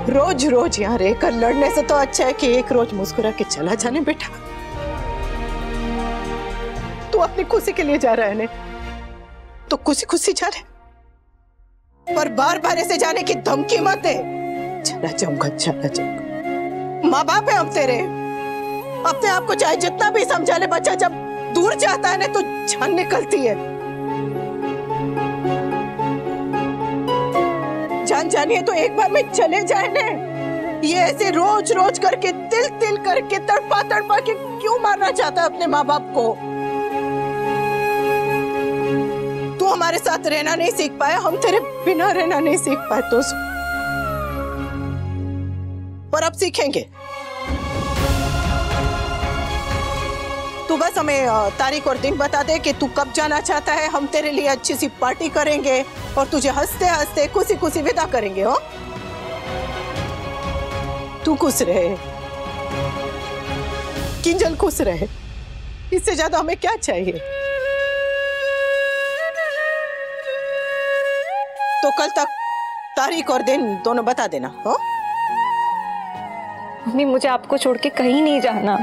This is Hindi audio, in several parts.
रोज रोज यहाँ रहकर लड़ने से तो अच्छा है कि एक रोज मुस्कुरा के चला जाने बेटा। तू अपनी खुशी के लिए जा रहा है ने, तो खुशी खुशी जा रहे, पर बार बार ऐसे जाने की धमकी मत दे। चला जाऊंगा, चला जाऊंगा। माँ बाप है हम तेरे, अपने आप को चाहे जितना भी समझा ले, बच्चा जब दूर जाता है ना तो जान निकलती है। जान जानी है तो एक बार में चले जाए ने। ये ऐसे रोज रोज करके तिल तिल करके तड़पा तड़पा के क्यों मारना चाहता है अपने माँ बाप को? तू हमारे साथ रहना नहीं सीख पाया, हम तेरे बिना रहना नहीं सीख पाए, तो पर अब सीखेंगे। तू बस हमें तारीख और दिन बता दे कि तू कब जाना चाहता है। हम तेरे लिए अच्छी सी पार्टी करेंगे और तुझे हंसते हंसते खुशी खुशी विदा करेंगे। हो, तू खुश रहे, किंजल खुश रहे, इससे ज्यादा हमें क्या चाहिए? तो कल तक तारीख और दिन दोनों बता देना। हो मम्मी, मुझे आपको छोड़ के कहीं नहीं जाना।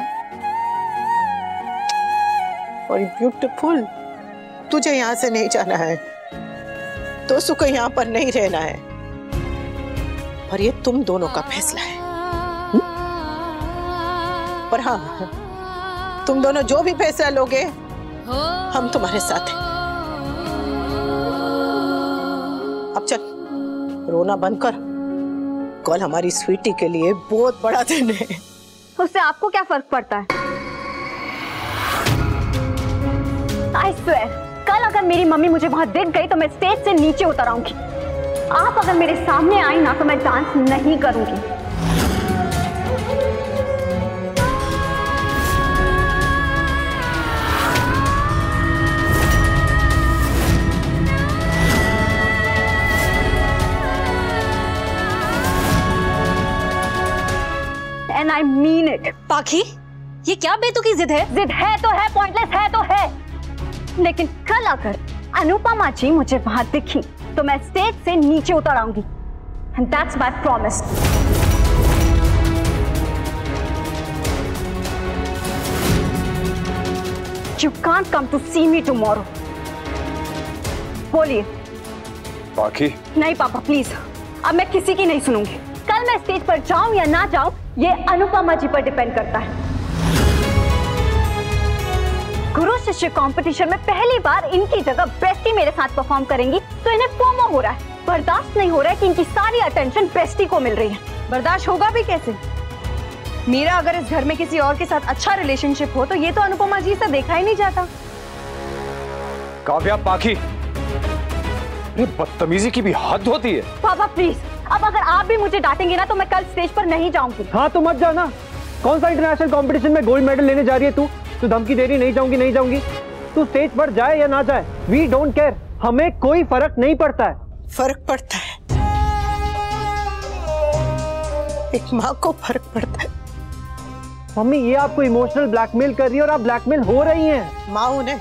और ब्यूटीफुल, तुझे यहाँ से नहीं जाना है, दोस्तों को यहाँ पर नहीं रहना है, पर ये तुम दोनों का फैसला है। पर हाँ, तुम दोनों जो भी फैसला लोगे हम तुम्हारे साथ हैं। अब चल, रोना बंद कर, कल हमारी स्वीटी के लिए बहुत बड़ा दिन है। उससे आपको क्या फर्क पड़ता है? I swear, कल अगर मेरी मम्मी मुझे वहां दिख गई तो मैं स्टेज से नीचे उतर आऊंगी। आप अगर मेरे सामने आई ना तो मैं डांस नहीं करूंगी। And I mean it. पाखी, ये क्या बेतुकी जिद है? जिद है तो है, पॉइंटलेस है तो है, लेकिन कल अगर अनुपमा जी मुझे वहां दिखी तो मैं स्टेज से नीचे उतर आऊंगी। And that's my promise. You can't come to see me tomorrow. बोलिए। पाखी। नहीं पापा प्लीज, अब मैं किसी की नहीं सुनूंगी। कल मैं स्टेज पर जाऊं या ना जाऊं ये अनुपमा जी पर डिपेंड करता है। गुरु शिष्य कंपटीशन में पहली बार इनकी जगह बेस्टी मेरे साथ परफॉर्म करेंगी तो इन्हें फोमो हो रहा है। बर्दाश्त नहीं हो रहा है कि इनकी सारी अटेंशन बेस्टी को मिल रही है। बर्दाश्त होगा भी कैसे? मेरा अगर इस घर में किसी और के साथ अच्छा रिलेशनशिप हो तो ये तो अनुपमा जी से देखा ही नहीं जाता। काव्या, पाखी, बदतमीजी की भी हद होती है। पापा प्लीज, अब अगर आप भी मुझे डांटेंगे ना तो मैं कल स्टेज पर नहीं जाऊंगी। हाँ तो मत जाना। कौन सा इंटरनेशनल कंपटीशन में गोल्ड मेडल लेने जा रही है तू? तू धमकी दे रही नहीं जाऊंगी नहीं जाऊंगी। तू स्टेज पर जाए या ना जाए, वी डोंट केयर, हमें कोई फर्क नहीं पड़ता है। फर्क पड़ता है, एक माँ को फर्क पड़ता है। मम्मी, ये आपको इमोशनल ब्लैकमेल कर रही है और आप ब्लैकमेल हो रही हैं। माँ उन्हें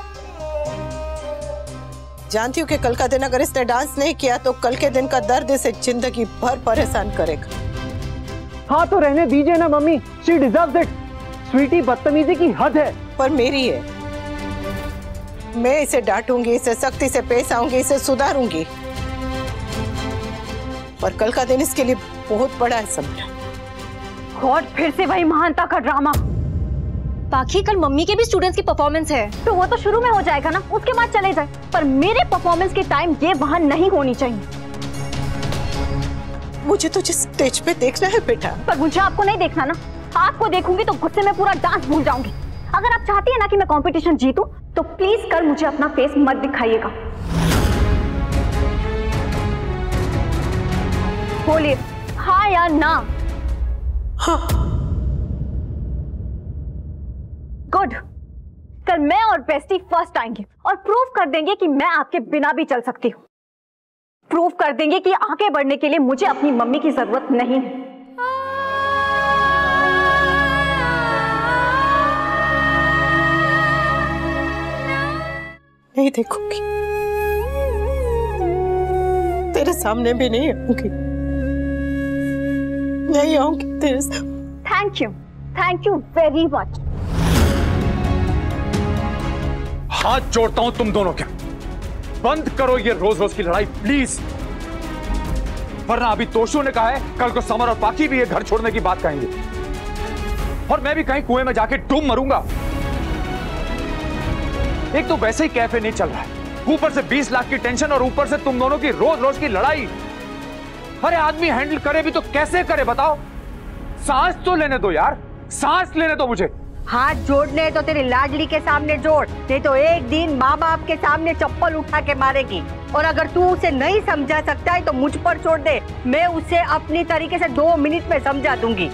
जानती हूँ कि कल का दिन अगर इसने डांस नहीं किया तो कल के दिन का दर्द इसे जिंदगी भर परेशान करेगा। हाँ तो रहने दीजिए ना mummy, she deserves it. Sweetie, बदतमीजी की हद है। पर मेरी है, मैं इसे डांटूंगी, इसे सख्ती से पेश आऊंगी, इसे सुधारूंगी, पर कल का दिन इसके लिए बहुत बड़ा है समझा। और फिर से वही महानता का ड्रामा। पाखी, कल मम्मी के भी स्टूडेंट्स की परफॉर्मेंस है। तो वो तो शुरू में हो जाएगा ना, उसके बाद चले जाए, पर मेरे परफॉर्मेंस के टाइम ये वहां नहीं होनी चाहिए। मुझे तुझे स्टेज पे देखना है बेटा। पर मुझे आपको नहीं देखना ना। आपको देखूंगी तो गुस्से में पूरा डांस भूल जाऊंगी। अगर आप चाहती है ना कि मैं कंपटीशन जीतूं तो प्लीज कल मुझे अपना फेस मत दिखाइएगा। बोलिए हाँ या ना। हाँ। गुड, कल मैं और बेस्टी फर्स्ट आएंगे और प्रूव कर देंगे कि मैं आपके बिना भी चल सकती हूँ। प्रूव कर देंगे कि आगे बढ़ने के लिए मुझे अपनी मम्मी की जरूरत नहीं है। नहीं देखूंगी, तेरे सामने भी नहीं आऊंगी। यही आऊंगी तेरे से। Thank you very much. हाथ जोड़ता हूं तुम दोनों के, बंद करो ये रोज रोज की लड़ाई प्लीज, वरना अभी तोशु ने कहा है कल को समर और पाकी भी ये घर छोड़ने की बात कहेंगे और मैं भी कहीं कुएं में जाके डूब मरूंगा। एक तो वैसे ही कैफे नहीं चल रहा है, ऊपर से 20 लाख की टेंशन और ऊपर से तुम दोनों की रोज रोज की लड़ाई। अरे आदमी हैंडल करे भी तो कैसे करे बताओ? सांस तो लेने दो यार, सांस लेने दो मुझे। हाथ जोड़ने तो तेरी लाडली के सामने जोड़, नहीं तो एक दिन माँ बाप के सामने चप्पल उठा के मारेगी। और अगर तू उसे नहीं समझा सकता है तो मुझ पर छोड़ दे, मैं उसे अपनी तरीके से 2 मिनट में समझा दूंगी।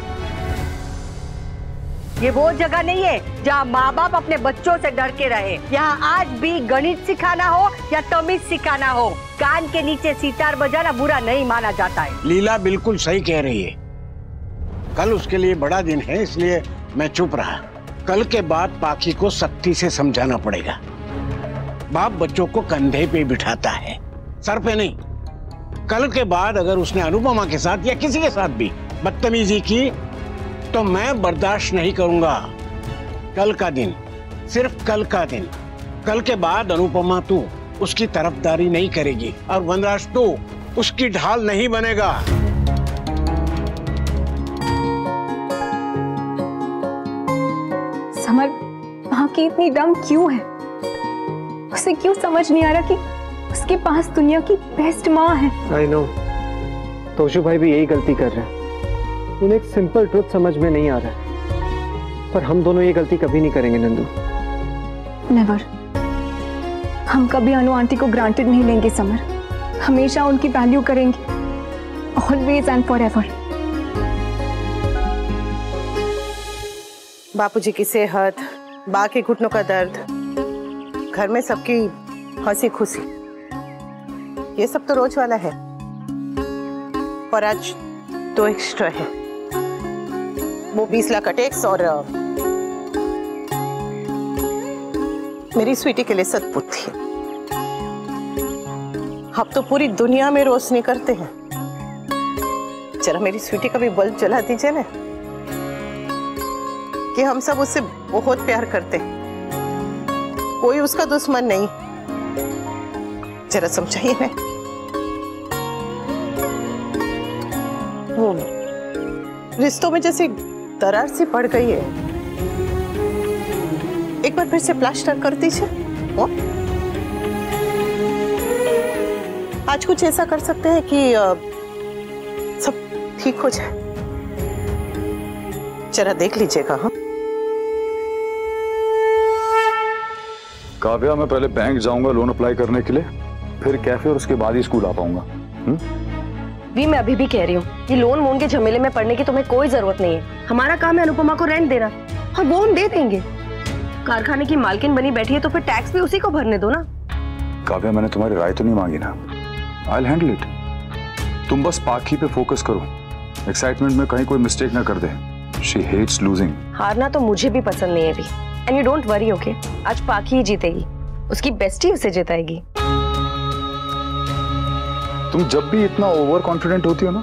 ये वो जगह नहीं है जहाँ माँ बाप अपने बच्चों से डर के रहे। यहाँ आज भी गणित सिखाना हो या तमीज सिखाना हो, कान के नीचे सितार बजाना बुरा नहीं माना जाता है। लीला बिल्कुल सही कह रही है। कल उसके लिए बड़ा दिन है, इसलिए मैं चुप रहा। कल के बाद पाकी को सख्ती से समझाना पड़ेगा। बाप बच्चों को कंधे पे बिठाता है, सर पे नहीं। कल के बाद अगर उसने अनुपमा के साथ या किसी के साथ भी बदतमीजी की तो मैं बर्दाश्त नहीं करूंगा। कल का दिन, सिर्फ कल का दिन। कल के बाद अनुपमा तू उसकी तरफदारी नहीं करेगी और वनराज तू उसकी ढाल नहीं बनेगा। समर, वहाँ की इतनी दम क्यों है? उसे क्यों समझ नहीं आ रहा कि उसके पास दुनिया की बेस्ट माँ है? आई नो, तोशु भाई भी यही गलती कर रहे हैं। उन्हें एक सिंपल ट्रुथ समझ में नहीं आ रहा है, पर हम दोनों ये गलती कभी नहीं करेंगे नंदू। नेवर। हम कभी अनु आंटी को ग्रांटेड नहीं लेंगे समर, हमेशा उनकी वैल्यू करेंगे, ऑलवेज एंड फॉरएवर। बापूजी की सेहत, बा के घुटनों का दर्द, घर में सबकी हंसी खुशी, ये सब तो रोज वाला है, और आज तो एक्स्ट्रा है। वो 20 लाख का टैक्स और मेरी स्वीटी के लिए सतपुत थी। अब तो पूरी दुनिया में रोशनी करते हैं। जरा मेरी स्वीटी का भी बल्ब जला दीजिए ना, कि हम सब उससे बहुत प्यार करते हैं, कोई उसका दुश्मन नहीं। जरा समझाइए ना। वो रिश्तों में जैसे दरार सी पड़ गई है, एक बार फिर से प्लास्टर कर दीजिए। आज कुछ ऐसा कर सकते हैं कि सब ठीक हो जाए। जरा देख लीजिएगा। हाँ काव्या, मैं पहले बैंक जाऊंगा लोन अप्लाई करने के लिए, फिर कैफे और उसके बाद ही स्कूल आ पाऊंगा। भी मैं अभी भी कह रही हूँ, ये लोन वोन के झमेले में पड़ने की तुम्हें कोई जरूरत नहीं है। हमारा काम है अनुपमा को रेंट देना, और वो हम दे देंगे। कारखाने की मालकिन बनी बैठी है तो फिर टैक्स भी उसी को भरने दो ना। काव्या, मैंने तुम्हारी राय तो नहीं मांगी ना, आई विल हैंडल इट। तुम बस पाकी पे फोकस करो, एक्साइटमेंट में कहीं कोई मिस्टेक ना कर दे। She hates losing. हारना तो मुझे भी पसंद नहीं है अभी। And you don't worry, okay? आज पाकी ही जीतेगी, उसकी बेस्टी उसे जिताएगी। तुम जब भी इतना ओवर कॉन्फिडेंट होती हो ना,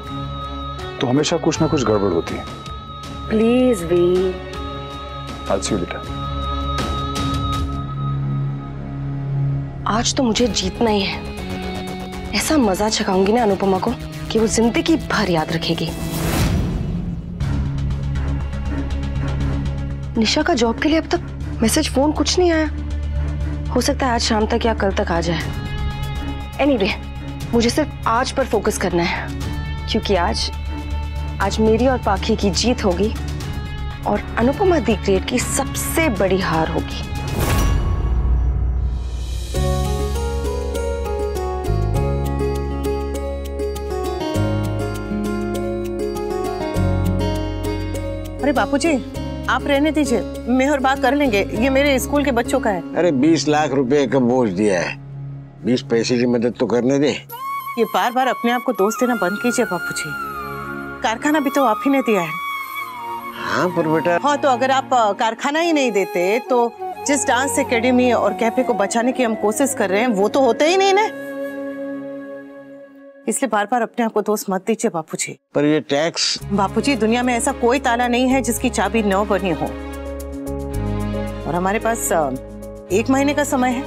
तो हमेशा कुछ ना कुछ गड़बड़ होती है। प्लीज वी। I'll see you later. आज तो मुझे जीतना ही है। ऐसा मजा चखाऊंगी ना अनुपमा को कि वो जिंदगी भर याद रखेगी। निशा का जॉब के लिए अब तक मैसेज फोन कुछ नहीं आया। हो सकता है आज शाम तक या कल तक आ जाए। एनीवे, मुझे सिर्फ आज पर फोकस करना है, क्योंकि आज मेरी और पाखी की जीत होगी और अनुपमा दी ग्रेट की सबसे बड़ी हार होगी। अरे बापूजी, आप रहने दीजिए, मैं और बात कर लेंगे। ये मेरे स्कूल के बच्चों का है। अरे 20 लाख रुपए का बोझ दिया है, 20 पैसे की मदद तो करने दे। ये बार बार अपने आप को दोष देना बंद कीजिए बापूजी। कारखाना भी तो आप ही ने दिया है। हाँ पर बेटा। हाँ, तो अगर आप कारखाना ही नहीं देते तो जिस डांस एकेडमी और कैफे को बचाने की हम कोशिश कर रहे हैं वो तो होते ही नहीं ना। इसलिए बार बार अपने आप को दोष मत दीजिए बापूजी। पर ये टैक्स। बापूजी, दुनिया में ऐसा कोई ताला नहीं है जिसकी चाबी न बनी हो, और हमारे पास 1 महीने का समय है।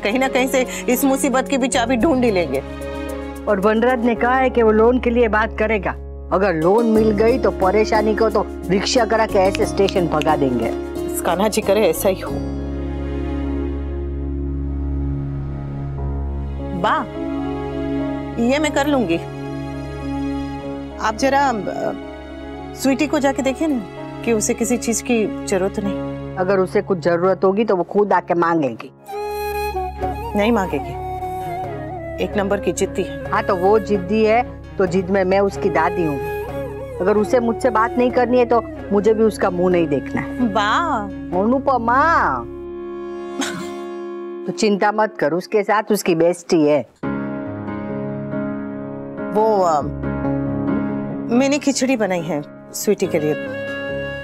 कहीं ना कहीं से इस मुसीबत की भी चाबी ढूंढ ही लेंगे। और वनराज ने कहा है कि वो लोन के लिए बात करेगा। अगर लोन मिल गई तो परेशानी को तो रिक्शा करा के ऐसे स्टेशन भगा देंगे। कान्हा जी करे ऐसा ही हो। बा, ये मैं कर लूंगी। आप जरा स्वीटी को जाके देखिए ना कि उसे किसी चीज की जरूरत नहीं। अगर उसे कुछ जरूरत होगी तो वो खुद आके मांगेगी। नहीं मांगेगी, 1 नंबर की जिद्दी है। हाँ तो वो जिद्दी है तो जिद में मैं उसकी दादी हूँ। अगर उसे मुझसे बात नहीं करनी है तो मुझे भी उसका मुंह नहीं देखना है। बा, अनुपमा, तो चिंता मत कर, उसके साथ उसकी बेस्टी है। वो मैंने खिचड़ी बनाई है स्वीटी के लिए।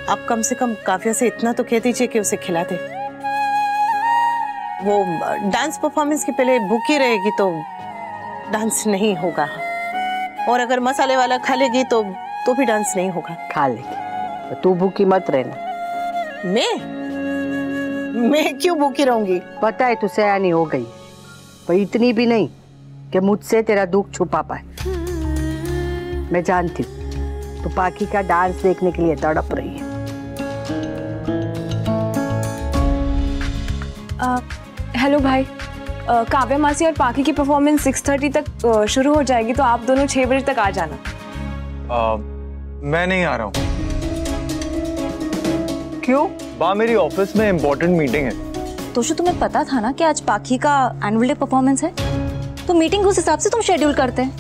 आप कम से कम काव्या से इतना तो कह दीजिए कि उसे खिला दे। वो डांस परफॉर्मेंस के पहले भूखी रहेगी तो डांस नहीं होगा, और अगर मसाले वाला खा लेगी तो भी डांस नहीं होगा। खा लेगी तो तू भूखी मत रहना। मैं क्यों भूखी रहूंगी? पता है तू सयानी हो गई, पर इतनी भी नहीं कि मुझसे तेरा दुख छुपा पाए। मैं जानती हूँ तू पाखी का डांस देखने के लिए तड़प रही है। हेलो भाई, काव्या मासी और पाखी की परफॉर्मेंस 6:30 तक शुरू हो जाएगी, तो आप दोनों 6 बजे तक आ जाना। मैं नहीं आ रहा हूँ। क्यों? मेरी ऑफिस में इम्पोर्टेंट मीटिंग है। तोशु, तुम्हें पता था ना कि आज पाखी का एनुअल डे परफॉर्मेंस है, तो मीटिंग उस हिसाब से तुम शेड्यूल करते हैं।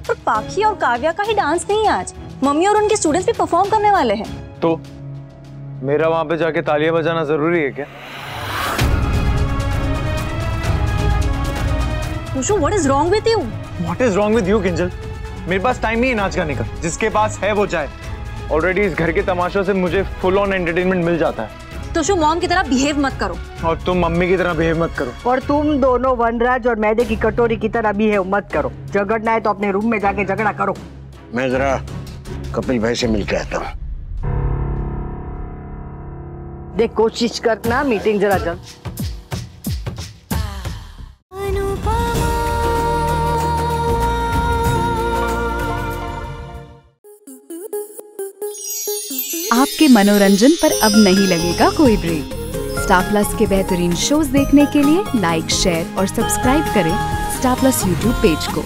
पर पाखी और काव्या का ही डांस नहीं है आज, मम्मी और उनके स्टूडेंट्स भी परफॉर्म करने वाले हैं। तो मेरा वहां पे जाके तालियां बजाना जरूरी है क्या? Toshu, what is wrong with you? What is wrong with you Kinjal? मेरे पास टाइम नहीं है नाच गाने का, जिसके पास है वो जाए। ऑलरेडी इस घर के तमाशों से मुझे फुल ऑन एंटरटेनमेंट मिल जाता है। तोशु, मॉम की तरह बिहेव मत करो। और तुम मम्मी की तरह बिहेव मत करो। और तुम दोनों वनराज और मैदे की कटोरी की तरह बिहेव मत करो। झगड़ना है तो अपने रूम में जाके झगड़ा करो। मैं जरा कपिल भाई से मिलकर आता हूँ। देख, कोशिश करना मीटिंग जरा जल्द। आपके मनोरंजन पर अब नहीं लगेगा कोई ब्रेक। स्टार प्लस के बेहतरीन शोज देखने के लिए लाइक, शेयर और सब्सक्राइब करें स्टार प्लस यूट्यूब पेज को।